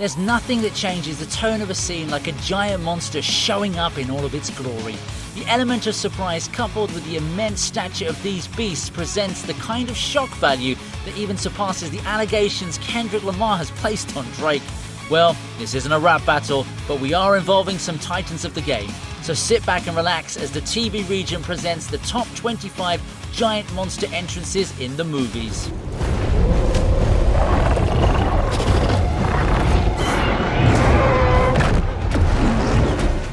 There's nothing that changes the tone of a scene like a giant monster showing up in all of its glory. The element of surprise coupled with the immense stature of these beasts presents the kind of shock value that even surpasses the allegations Kendrick Lamar has placed on Drake. Well, this isn't a rap battle, but we are involving some titans of the game. So sit back and relax as the TV Regent presents the top 25 giant monster entrances in the movies.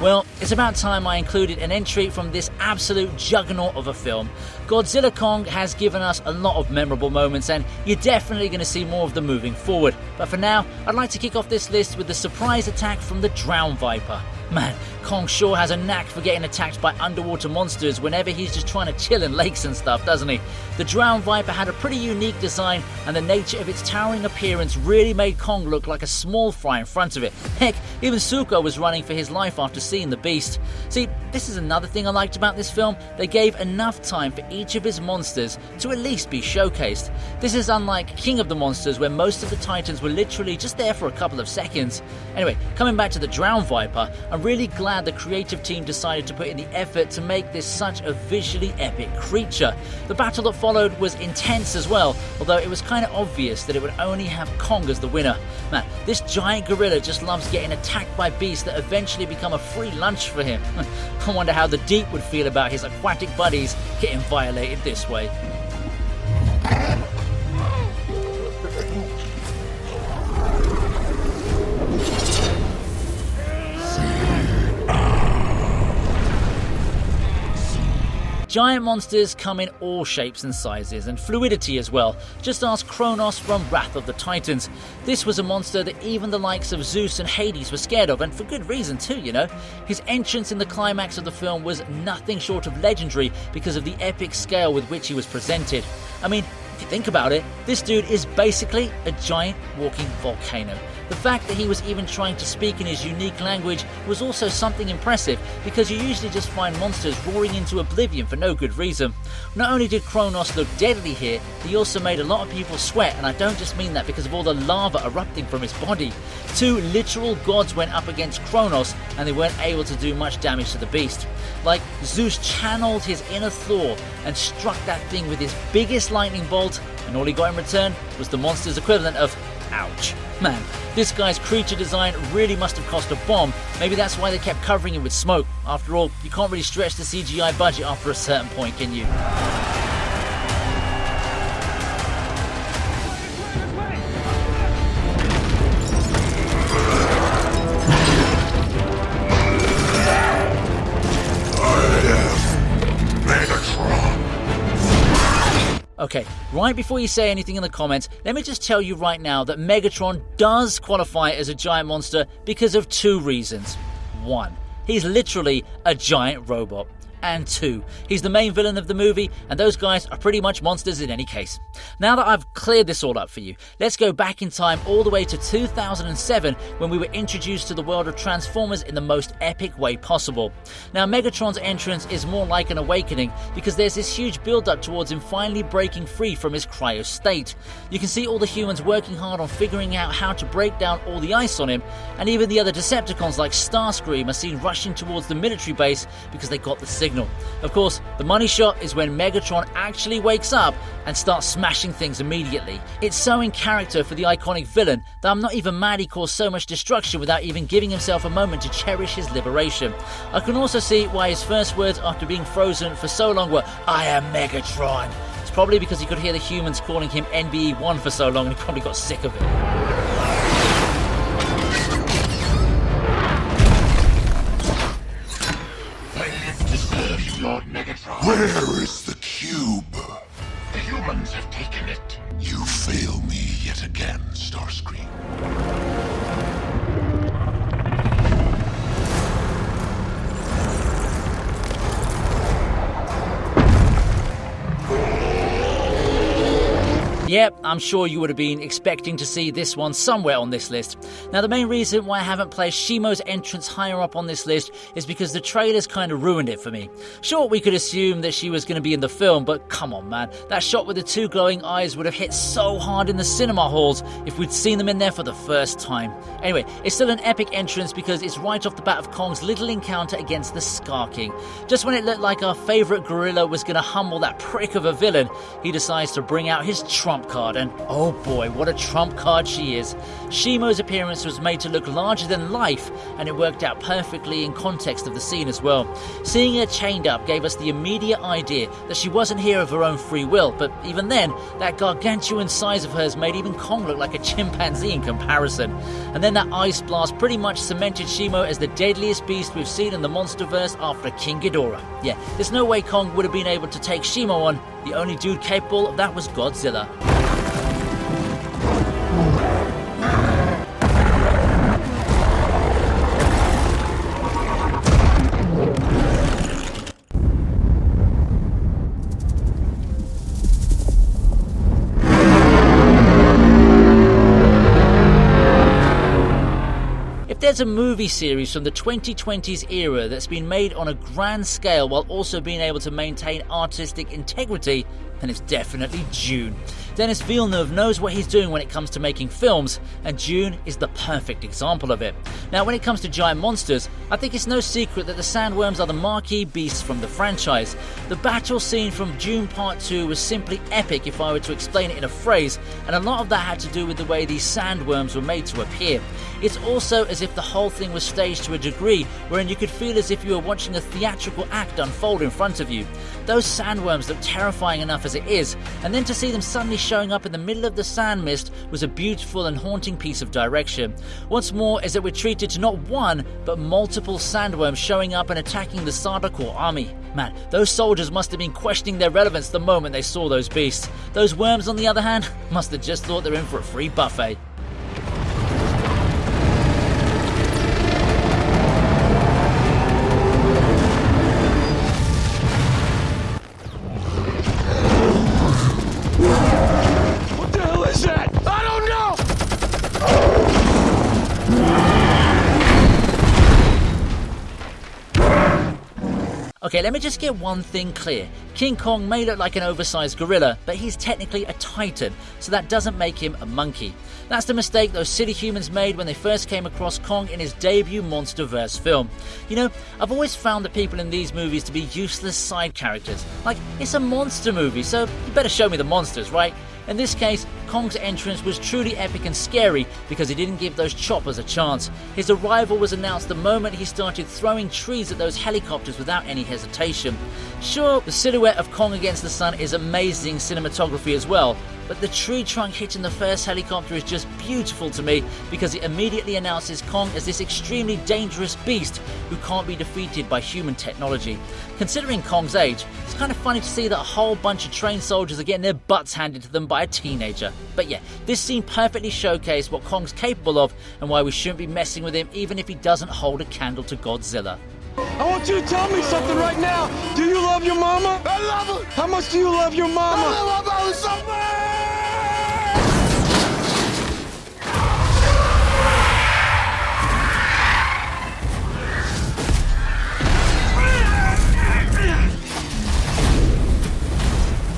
Well, it's about time I included an entry from this absolute juggernaut of a film. Godzilla Kong has given us a lot of memorable moments, and you're definitely going to see more of them moving forward. But for now, I'd like to kick off this list with the surprise attack from the Drown Viper. Man, Kong sure has a knack for getting attacked by underwater monsters whenever he's just trying to chill in lakes and stuff, doesn't he? The Drown Viper had a pretty unique design, and the nature of its towering appearance really made Kong look like a small fry in front of it. Heck, even Zuko was running for his life after seeing the beast. See, this is another thing I liked about this film. They gave enough time for each of his monsters to at least be showcased. This is unlike King of the Monsters, where most of the titans were literally just there for a couple of seconds. Anyway, coming back to the Drown Viper, I'm really glad the creative team decided to put in the effort to make this such a visually epic creature. The battle that followed was intense as well, although it was kind of obvious that it would only have Kong as the winner. Man, this giant gorilla just loves getting attacked by beasts that eventually become a free lunch for him. I wonder how the Deep would feel about his aquatic buddies getting violated this way. Giant monsters come in all shapes and sizes, and fluidity as well. Just ask Kronos from Wrath of the Titans. This was a monster that even the likes of Zeus and Hades were scared of, and for good reason too, you know. His entrance in the climax of the film was nothing short of legendary because of the epic scale with which he was presented. I mean, if you think about it, this dude is basically a giant walking volcano. The fact that he was even trying to speak in his unique language was also something impressive, because you usually just find monsters roaring into oblivion for no good reason. Not only did Kronos look deadly here, he also made a lot of people sweat, and I don't just mean that because of all the lava erupting from his body. Two literal gods went up against Kronos, and they weren't able to do much damage to the beast. Like, Zeus channeled his inner Thor and struck that thing with his biggest lightning bolt, and all he got in return was the monster's equivalent of ouch. Man, this guy's creature design really must have cost a bomb. Maybe that's why they kept covering it with smoke. After all, you can't really stretch the CGI budget after a certain point, can you? Okay, right before you say anything in the comments, let me just tell you right now that Megatron does qualify as a giant monster because of two reasons. One, he's literally a giant robot. And two, he's the main villain of the movie, and those guys are pretty much monsters in any case. Now that I've cleared this all up for you, let's go back in time all the way to 2007 when we were introduced to the world of Transformers in the most epic way possible. Now Megatron's entrance is more like an awakening because there's this huge build-up towards him finally breaking free from his cryo state. You can see all the humans working hard on figuring out how to break down all the ice on him, and even the other Decepticons like Starscream are seen rushing towards the military base because they got the signal. Of course, the money shot is when Megatron actually wakes up and starts smashing things immediately. It's so in character for the iconic villain that I'm not even mad he caused so much destruction without even giving himself a moment to cherish his liberation. I can also see why his first words after being frozen for so long were, "I am Megatron." It's probably because he could hear the humans calling him NBE1 for so long and he probably got sick of it. Lord Megatron. Where is the cube? The humans have taken it. You fail me yet again, Starscream. Yep, I'm sure you would have been expecting to see this one somewhere on this list. Now, the main reason why I haven't placed Shimo's entrance higher up on this list is because the trailers kind of ruined it for me. Sure, we could assume that she was going to be in the film, but come on, man. That shot with the two glowing eyes would have hit so hard in the cinema halls if we'd seen them in there for the first time. Anyway, it's still an epic entrance because it's right off the bat of Kong's little encounter against the Scar King. Just when it looked like our favourite gorilla was going to humble that prick of a villain, he decides to bring out his trump card, and oh boy, what a trump card she is. Shimo's appearance was made to look larger than life, and it worked out perfectly in context of the scene as well. Seeing her chained up gave us the immediate idea that she wasn't here of her own free will, but even then, that gargantuan size of hers made even Kong look like a chimpanzee in comparison. And then that ice blast pretty much cemented Shimo as the deadliest beast we've seen in the Monsterverse after King Ghidorah. Yeah, there's no way Kong would have been able to take Shimo on. The only dude capable of that was Godzilla. There's a movie series from the 2020s era that's been made on a grand scale while also being able to maintain artistic integrity, then it's definitely Dune. Denis Villeneuve knows what he's doing when it comes to making films, and Dune is the perfect example of it. Now, when it comes to giant monsters, I think it's no secret that the sandworms are the marquee beasts from the franchise. The battle scene from Dune Part 2 was simply epic if I were to explain it in a phrase, and a lot of that had to do with the way these sandworms were made to appear. It's also as if the whole thing was staged to a degree, wherein you could feel as if you were watching a theatrical act unfold in front of you. Those sandworms look terrifying enough as it is, and then to see them suddenly showing up in the middle of the sand mist was a beautiful and haunting piece of direction. What's more is that we're treated to not one, but multiple sandworms showing up and attacking the Sardaukor army. Man, those soldiers must have been questioning their relevance the moment they saw those beasts. Those worms, on the other hand, must have just thought they're in for a free buffet. Okay, let me just get one thing clear. King Kong may look like an oversized gorilla, but he's technically a titan, so that doesn't make him a monkey. That's the mistake those silly humans made when they first came across Kong in his debut Monsterverse film. You know, I've always found the people in these movies to be useless side characters. Like, it's a monster movie, so you better show me the monsters, right? In this case, Kong's entrance was truly epic and scary because he didn't give those choppers a chance. His arrival was announced the moment he started throwing trees at those helicopters without any hesitation. Sure, the silhouette of Kong against the sun is amazing cinematography as well, but the tree trunk hitting the first helicopter is just beautiful to me because it immediately announces Kong as this extremely dangerous beast who can't be defeated by human technology. Considering Kong's age, it's kind of funny to see that a whole bunch of trained soldiers are getting their butts handed to them by a teenager. But yeah, this scene perfectly showcased what Kong's capable of and why we shouldn't be messing with him even if he doesn't hold a candle to Godzilla. I want you to tell me something right now. Do you love your mama? I love her! How much do you love your mama? I love her so much!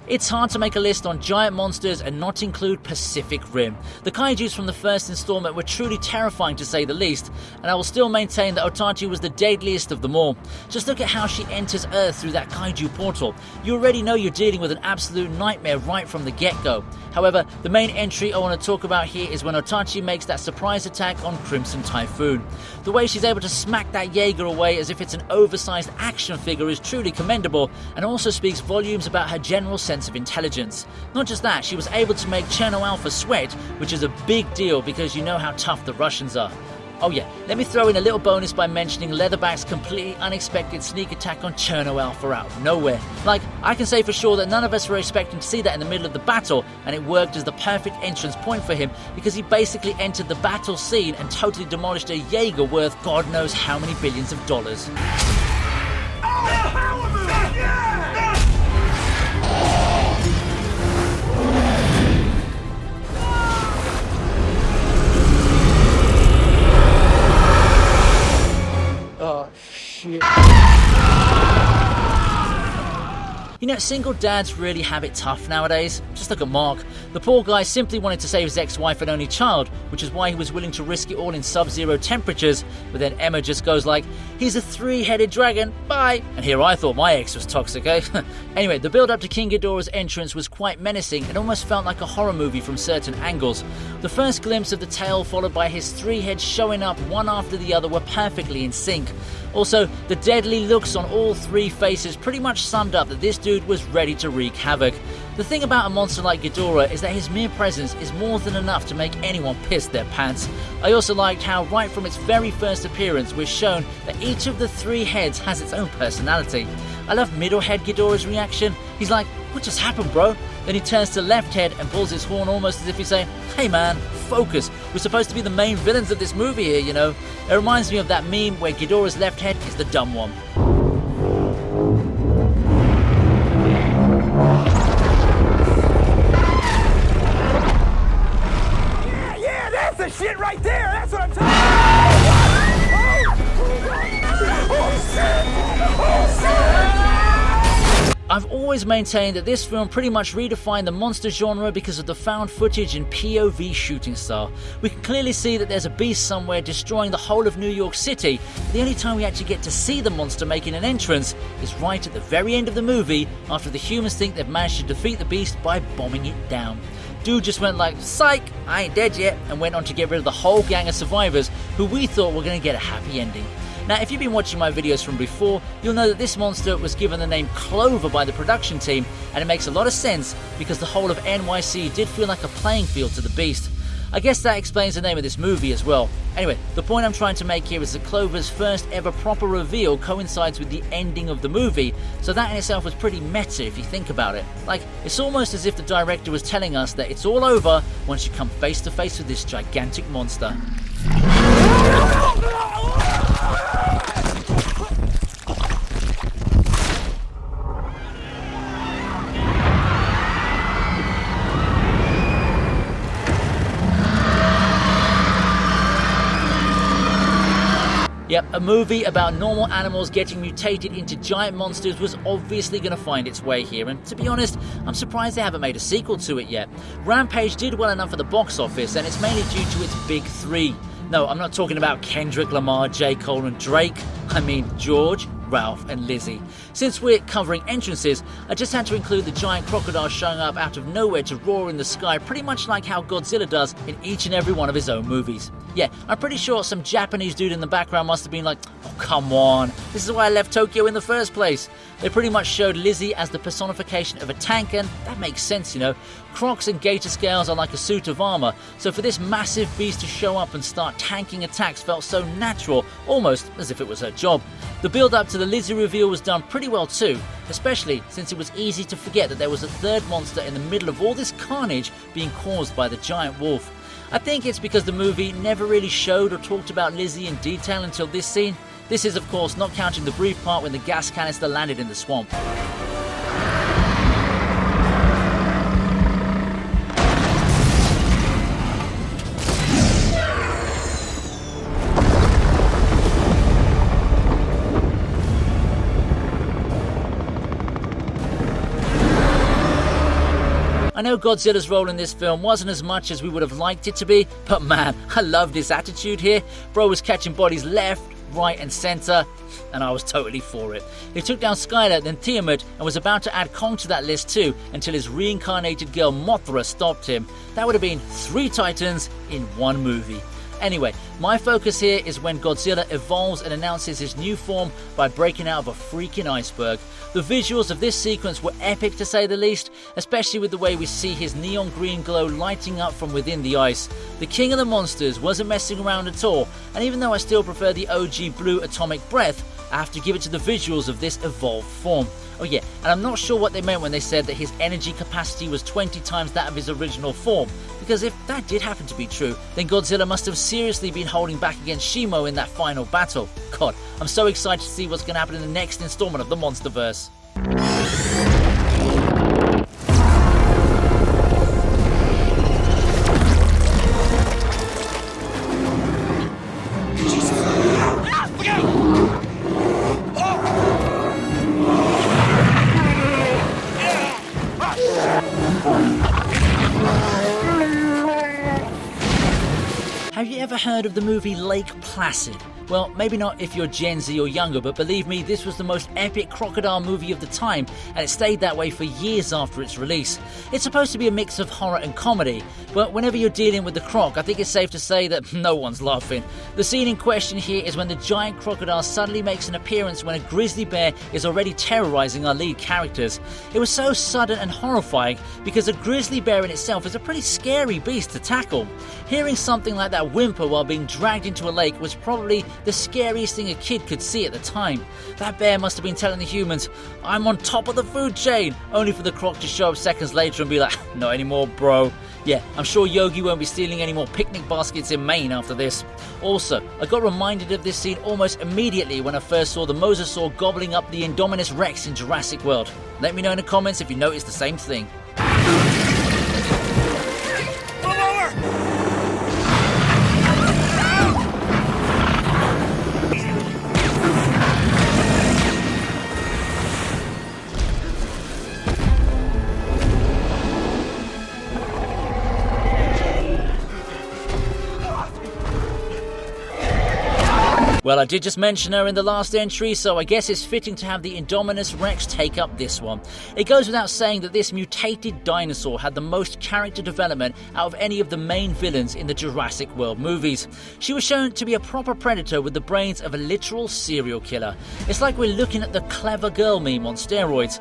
It's hard to make a list on giant monsters and not include Pacific Rim. The kaijus from the first installment were truly terrifying to say the least, and I will still maintain that Otachi was the deadliest of them all. Just look at how she enters Earth through that kaiju portal. You already know you're dealing with an absolute nightmare right from the get-go. However, the main entry I want to talk about here is when Otachi makes that surprise attack on Crimson Typhoon. The way she's able to smack that Jaeger away as if it's an oversized action figure is truly commendable, and also speaks volumes about her general sense of intelligence. Not just that, she was able to make Cherno Alpha sweat, which is a big deal because you know how tough the Russians are. Oh yeah, let me throw in a little bonus by mentioning Leatherback's completely unexpected sneak attack on Cherno Alpha out of nowhere. Like, I can say for sure that none of us were expecting to see that in the middle of the battle, and it worked as the perfect entrance point for him because he basically entered the battle scene and totally demolished a Jaeger worth God knows how many billions of dollars. You know, single dads really have it tough nowadays. Just look at Mark. The poor guy simply wanted to save his ex-wife and only child, which is why he was willing to risk it all in sub-zero temperatures, but then Emma just goes like, he's a three-headed dragon, bye! And here I thought my ex was toxic, eh? Anyway, the build-up to King Ghidorah's entrance was quite menacing and almost felt like a horror movie from certain angles. The first glimpse of the tail followed by his three heads showing up one after the other were perfectly in sync. Also, the deadly looks on all three faces pretty much summed up that this dude was ready to wreak havoc. The thing about a monster like Ghidorah is that his mere presence is more than enough to make anyone piss their pants. I also liked how right from its very first appearance we're shown that each of the three heads has its own personality. I love middle head Ghidorah's reaction. He's like, what just happened, bro? Then he turns to left head and pulls his horn almost as if he's saying, hey man, focus. We're supposed to be the main villains of this movie here, you know. It reminds me of that meme where Ghidorah's left head is the dumb one. Yeah, that's the shit right there. That's what I'm talking about. Oh, shit. Oh, shit. I've always maintained that this film pretty much redefined the monster genre because of the found footage and POV shooting style. We can clearly see that there's a beast somewhere destroying the whole of New York City. The only time we actually get to see the monster making an entrance is right at the very end of the movie, after the humans think they've managed to defeat the beast by bombing it down. Dude just went like, psych, I ain't dead yet, and went on to get rid of the whole gang of survivors who we thought were going to get a happy ending. Now, if you've been watching my videos from before, you'll know that this monster was given the name Clover by the production team, and it makes a lot of sense because the whole of NYC did feel like a playing field to the beast. I guess that explains the name of this movie as well. Anyway, the point I'm trying to make here is that Clover's first ever proper reveal coincides with the ending of the movie, so that in itself was pretty meta if you think about it. Like, it's almost as if the director was telling us that it's all over once you come face to face with this gigantic monster. Yep, a movie about normal animals getting mutated into giant monsters was obviously going to find its way here, and to be honest, I'm surprised they haven't made a sequel to it yet. Rampage did well enough at the box office, and it's mainly due to its big three. No, I'm not talking about Kendrick Lamar, J. Cole and Drake. I mean George, Ralph and Lizzie. Since we're covering entrances, I just had to include the giant crocodile showing up out of nowhere to roar in the sky, pretty much like how Godzilla does in each and every one of his own movies. Yeah, I'm pretty sure some Japanese dude in the background must have been like, oh come on, this is why I left Tokyo in the first place. They pretty much showed Lizzie as the personification of a tank, and that makes sense, you know. Crocs and gator scales are like a suit of armor, so for this massive beast to show up and start tanking attacks felt so natural, almost as if it was her job. The build up to the Lizzie reveal was done pretty well too, especially since it was easy to forget that there was a third monster in the middle of all this carnage being caused by the giant wolf. I think it's because the movie never really showed or talked about Lizzie in detail until this scene. This is of course not counting the brief part when the gas canister landed in the swamp. I know Godzilla's role in this film wasn't as much as we would have liked it to be, but man, I love this attitude here. Bro was catching bodies left, right and center, and I was totally for it. He took down Skylar, then Tiamat, and was about to add Kong to that list too, until his reincarnated girl Mothra stopped him. That would have been 3 Titans in one movie. Anyway, my focus here is when Godzilla evolves and announces his new form by breaking out of a freaking iceberg. The visuals of this sequence were epic to say the least, especially with the way we see his neon green glow lighting up from within the ice. The king of the monsters wasn't messing around at all, and even though I still prefer the OG blue atomic breath, I have to give it to the visuals of this evolved form. Oh yeah, and I'm not sure what they meant when they said that his energy capacity was 20 times that of his original form, because if that did happen to be true, then Godzilla must have seriously been holding back against Shimo in that final battle. God, I'm so excited to see what's going to happen in the next installment of the Monsterverse. ever heard of the movie Lake Placid? Well, maybe not if you're Gen Z or younger, but believe me, this was the most epic crocodile movie of the time, and it stayed that way for years after its release. It's supposed to be a mix of horror and comedy, but whenever you're dealing with the croc, I think it's safe to say that no one's laughing. The scene in question here is when the giant crocodile suddenly makes an appearance when a grizzly bear is already terrorizing our lead characters. It was so sudden and horrifying because a grizzly bear in itself is a pretty scary beast to tackle. Hearing something like that whimper while being dragged into a lake was probably the scariest thing a kid could see at the time. That bear must have been telling the humans, "I'm on top of the food chain," only for the croc to show up seconds later and be like, "Not anymore, bro." Yeah, I'm sure Yogi won't be stealing any more picnic baskets in Maine after this. Also, I got reminded of this scene almost immediately when I first saw the mosasaur gobbling up the Indominus Rex in Jurassic World. Let me know in the comments if you noticed the same thing. Well, I did just mention her in the last entry, so I guess it's fitting to have the Indominus Rex take up this one. It goes without saying that this mutated dinosaur had the most character development out of any of the main villains in the Jurassic World movies. She was shown to be a proper predator with the brains of a literal serial killer. It's like we're looking at the clever girl meme on steroids.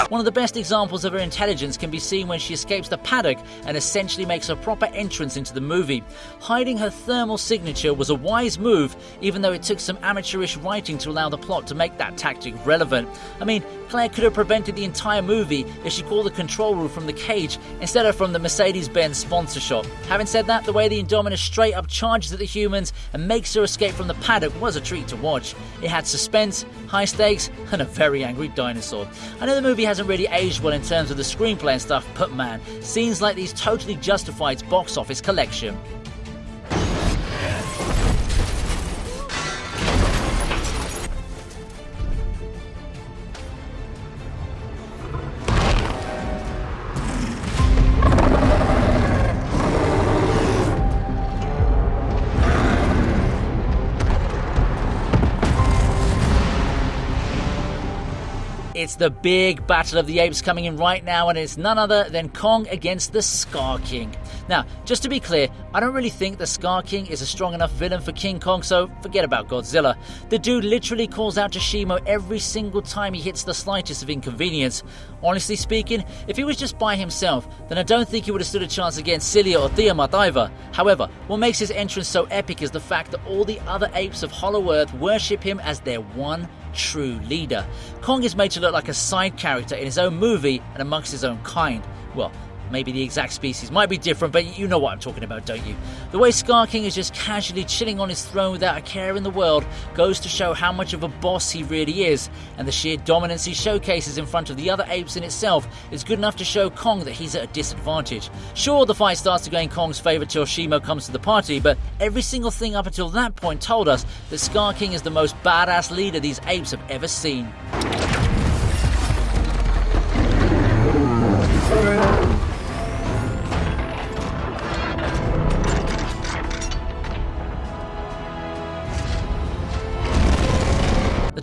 One of the best examples of her intelligence can be seen when she escapes the paddock and essentially makes a proper entrance into the movie. Hiding her thermal signature was a wise move, even though it took some amateurish writing to allow the plot to make that tactic relevant. I mean, Claire could have prevented the entire movie if she called the control room from the cage instead of from the Mercedes-Benz sponsor shop. Having said that, the way the Indominus straight up charges at the humans and makes her escape from the paddock was a treat to watch. It had suspense, high stakes, and a very angry dinosaur. I know the movie hasn't really aged well in terms of the screenplay and stuff, but man, scenes like these totally justify its box office collection. It's the big Battle of the Apes coming in right now, and it's none other than Kong against the Scar King. Now, just to be clear, I don't really think the Scar King is a strong enough villain for King Kong, so forget about Godzilla. The dude literally calls out to Shimo every single time he hits the slightest of inconvenience. Honestly speaking, if he was just by himself, then I don't think he would have stood a chance against Cilia or Tiamat either. However, what makes his entrance so epic is the fact that all the other apes of Hollow Earth worship him as their one true leader. Kong is made to look like a side character in his own movie and amongst his own kind. Well, maybe the exact species might be different, but you know what I'm talking about, don't you? The way Scar King is just casually chilling on his throne without a care in the world goes to show how much of a boss he really is, and the sheer dominance he showcases in front of the other apes in itself is good enough to show Kong that he's at a disadvantage. Sure, the fight starts to go in Kong's favour till Shimo comes to the party, but every single thing up until that point told us that Scar King is the most badass leader these apes have ever seen.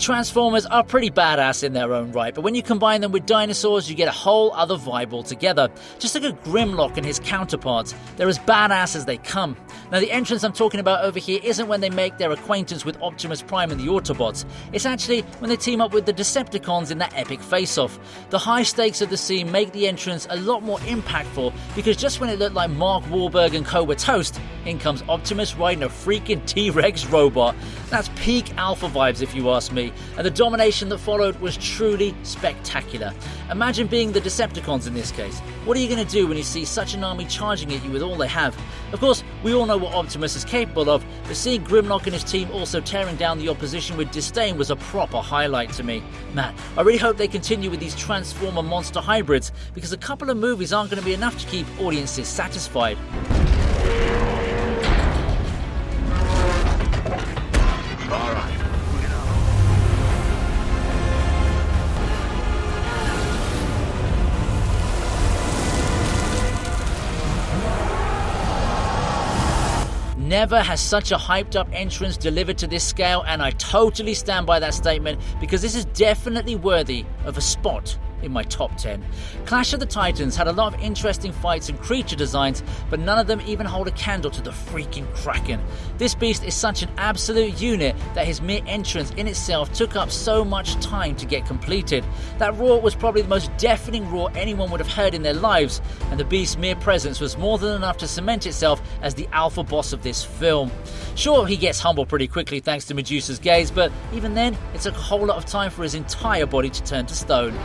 Transformers are pretty badass in their own right, but when you combine them with dinosaurs, you get a whole other vibe altogether. Just look at Grimlock and his counterparts. They're as badass as they come. Now, the entrance I'm talking about over here isn't when they make their acquaintance with Optimus Prime and the Autobots. It's actually when they team up with the Decepticons in that epic face-off. The high stakes of the scene make the entrance a lot more impactful, because just when it looked like Mark Wahlberg and co were toast, in comes Optimus riding a freaking T-Rex robot. That's peak alpha vibes if you ask me. And the domination that followed was truly spectacular. Imagine being the Decepticons in this case. What are you going to do when you see such an army charging at you with all they have? Of course, we all know what Optimus is capable of, but seeing Grimlock and his team also tearing down the opposition with disdain was a proper highlight to me. Man, I really hope they continue with these Transformer monster hybrids, because a couple of movies aren't going to be enough to keep audiences satisfied. Never has such a hyped up entrance delivered to this scale, and I totally stand by that statement because this is definitely worthy of a spot in my top 10. Clash of the Titans had a lot of interesting fights and creature designs, but none of them even hold a candle to the freaking Kraken. This beast is such an absolute unit that his mere entrance in itself took up so much time to get completed. That roar was probably the most deafening roar anyone would have heard in their lives, and the beast's mere presence was more than enough to cement itself as the alpha boss of this film. Sure, he gets humble pretty quickly thanks to Medusa's gaze, but even then, it took a whole lot of time for his entire body to turn to stone.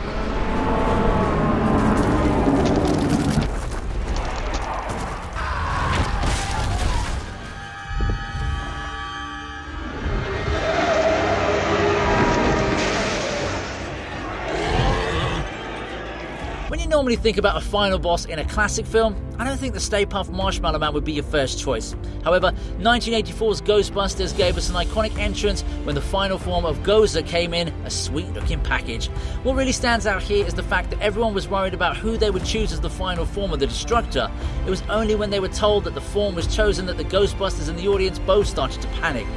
When you normally think about a final boss in a classic film, I don't think the Stay Puft Marshmallow Man would be your first choice. However, 1984's Ghostbusters gave us an iconic entrance when the final form of Gozer came in a sweet-looking package. What really stands out here is the fact that everyone was worried about who they would choose as the final form of the Destructor. It was only when they were told that the form was chosen that the Ghostbusters and the audience both started to panic.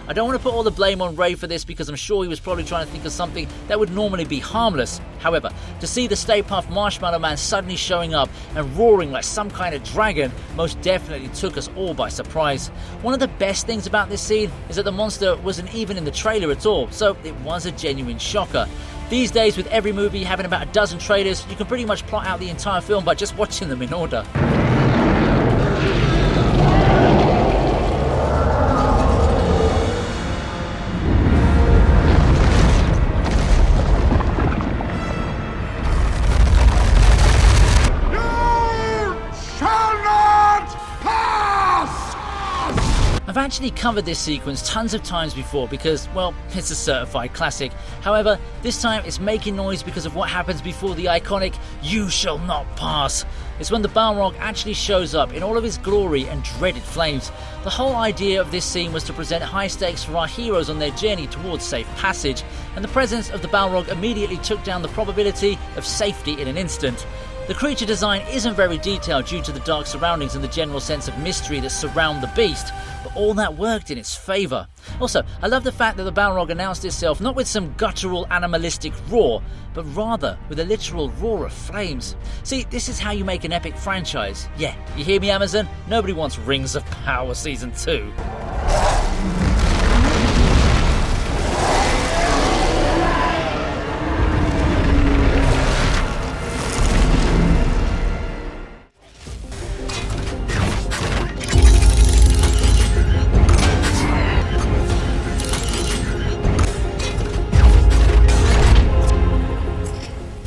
I don't want to put all the blame on Ray for this because I'm sure he was probably trying to think of something that would normally be harmless. However, to see the Stay Puft Marshmallow Man suddenly showing up and roaring like some kind of dragon most definitely took us all by surprise. One of the best things about this scene is that the monster wasn't even in the trailer at all, so it was a genuine shocker. These days, with every movie having about a dozen trailers, you can pretty much plot out the entire film by just watching them in order. I've actually covered this sequence tons of times before because, well, it's a certified classic. However, this time it's making noise because of what happens before the iconic "You shall not pass." It's when the Balrog actually shows up in all of his glory and dreaded flames. The whole idea of this scene was to present high stakes for our heroes on their journey towards safe passage, and the presence of the Balrog immediately took down the probability of safety in an instant. The creature design isn't very detailed due to the dark surroundings and the general sense of mystery that surround the beast, but all that worked in its favour. Also, I love the fact that the Balrog announced itself not with some guttural animalistic roar, but rather with a literal roar of flames. See, this is how you make an epic franchise. Yeah, you hear me, Amazon? Nobody wants Rings of Power Season 2.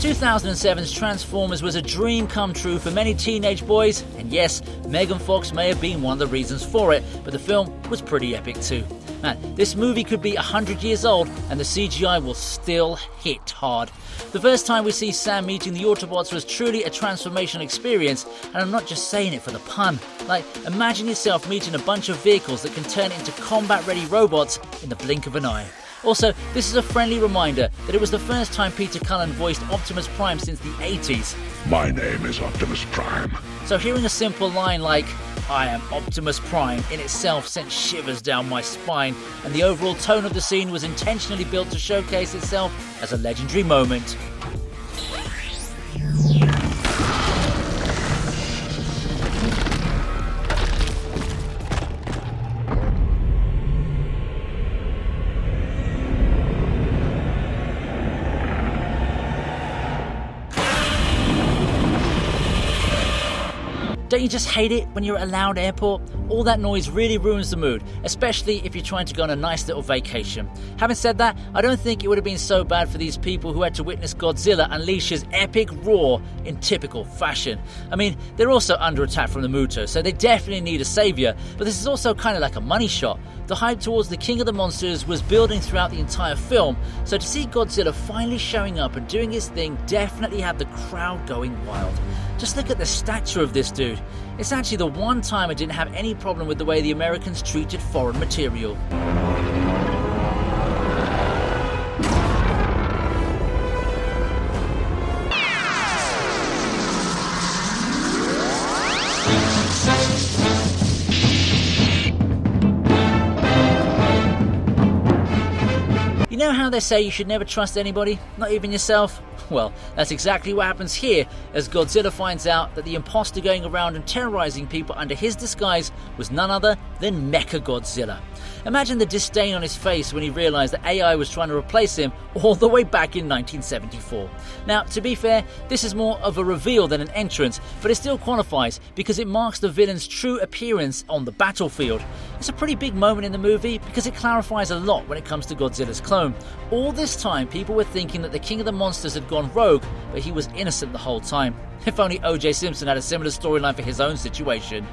2007's Transformers was a dream come true for many teenage boys, and yes, Megan Fox may have been one of the reasons for it, but the film was pretty epic too. Man, this movie could be 100 years old and the CGI will still hit hard. The first time we see Sam meeting the Autobots was truly a transformational experience, and I'm not just saying it for the pun. Like, imagine yourself meeting a bunch of vehicles that can turn into combat-ready robots in the blink of an eye. Also, this is a friendly reminder that it was the first time Peter Cullen voiced Optimus Prime since the 80s. My name is Optimus Prime. So hearing a simple line like, "I am Optimus Prime," in itself sent shivers down my spine, and the overall tone of the scene was intentionally built to showcase itself as a legendary moment. Don't you just hate it when you're at a loud airport? All that noise really ruins the mood, especially if you're trying to go on a nice little vacation. Having said that, I don't think it would have been so bad for these people who had to witness Godzilla unleash his epic roar in typical fashion. I mean, they're also under attack from the Muto, so they definitely need a saviour, but this is also kind of like a money shot. The hype towards the King of the Monsters was building throughout the entire film, so to see Godzilla finally showing up and doing his thing definitely had the crowd going wild. Just look at the stature of this dude. It's actually the one time I didn't have any problem with the way the Americans treated foreign material. You know how they say you should never trust anybody, not even yourself? Well, that's exactly what happens here as Godzilla finds out that the imposter going around and terrorizing people under his disguise was none other than Mechagodzilla. Imagine the disdain on his face when he realized that AI was trying to replace him all the way back in 1974. Now, to be fair, this is more of a reveal than an entrance, but it still qualifies because it marks the villain's true appearance on the battlefield. It's a pretty big moment in the movie because it clarifies a lot when it comes to Godzilla's clone. All this time, people were thinking that the King of the Monsters had gone rogue, but he was innocent the whole time. If only O.J. Simpson had a similar storyline for his own situation.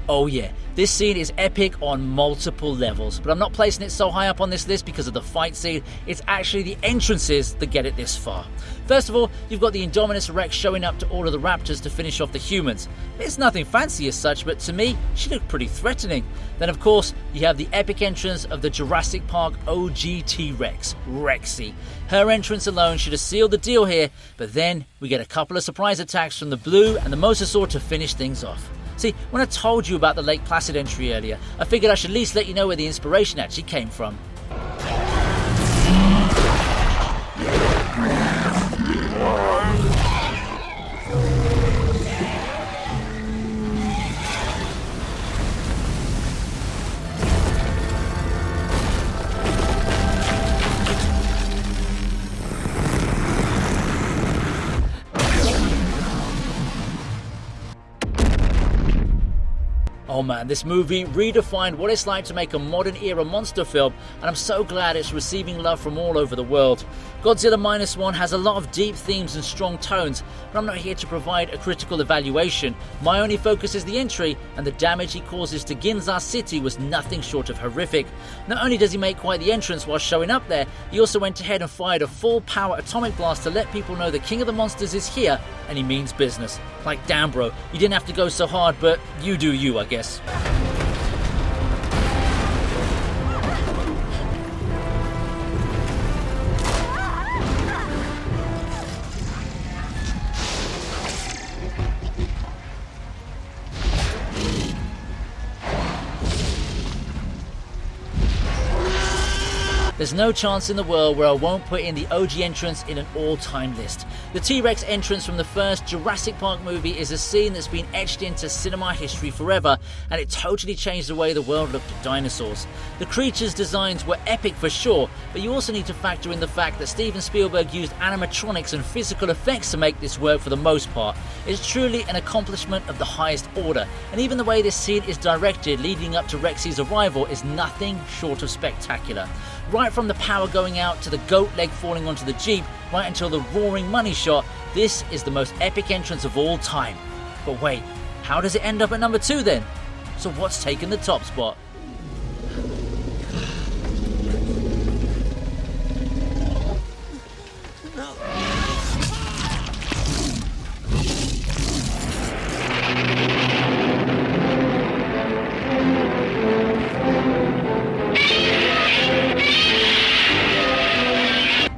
Oh yeah, this scene is epic on multiple levels, but I'm not placing it so high up on this list because of the fight scene. It's actually the entrances that get it this far. First of all, you've got the Indominus Rex showing up to order the raptors to finish off the humans. It's nothing fancy as such, but to me, she looked pretty threatening. Then of course, you have the epic entrance of the Jurassic Park OG T-Rex, Rexy. Her entrance alone should have sealed the deal here, but then we get a couple of surprise attacks from the Blue and the Mosasaur to finish things off. See, when I told you about the Lake Placid entry earlier, I figured I should at least let you know where the inspiration actually came from. Oh man, this movie redefined what it's like to make a modern era monster film, and I'm so glad it's receiving love from all over the world. Godzilla Minus One has a lot of deep themes and strong tones, but I'm not here to provide a critical evaluation. My only focus is the entry, and the damage he causes to Ginza City was nothing short of horrific. Not only does he make quite the entrance while showing up there, he also went ahead and fired a full power atomic blast to let people know the King of the Monsters is here, and he means business. Like, damn bro, you didn't have to go so hard, but you do you, I guess. There's no chance in the world where I won't put in the OG entrance in an all-time list. The T-Rex entrance from the first Jurassic Park movie is a scene that's been etched into cinema history forever, and it totally changed the way the world looked at dinosaurs. The creatures' designs were epic for sure, but you also need to factor in the fact that Steven Spielberg used animatronics and physical effects to make this work for the most part. It's truly an accomplishment of the highest order, and even the way this scene is directed leading up to Rexy's arrival is nothing short of spectacular. Right from the power going out to the goat leg falling onto the Jeep, right until the roaring money shot, this is the most epic entrance of all time. But wait, how does it end up at number 2 then? So what's taken the top spot?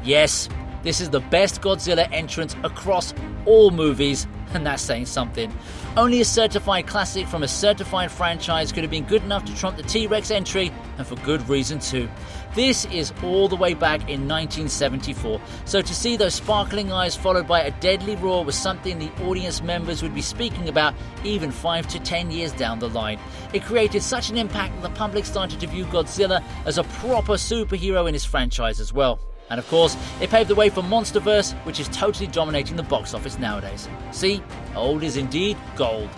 Yes, this is the best Godzilla entrance across all movies, and that's saying something. Only a certified classic from a certified franchise could have been good enough to trump the T-Rex entry, and for good reason too. This is all the way back in 1974, so to see those sparkling eyes followed by a deadly roar was something the audience members would be speaking about even 5 to 10 years down the line. It created such an impact that the public started to view Godzilla as a proper superhero in his franchise as well. And of course, it paved the way for Monsterverse, which is totally dominating the box office nowadays. See, old is indeed gold.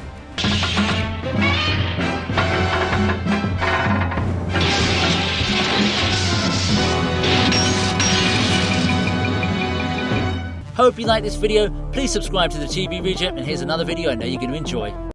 Hope you like this video. Please subscribe to the TV Regent, and here's another video I know you're going to enjoy.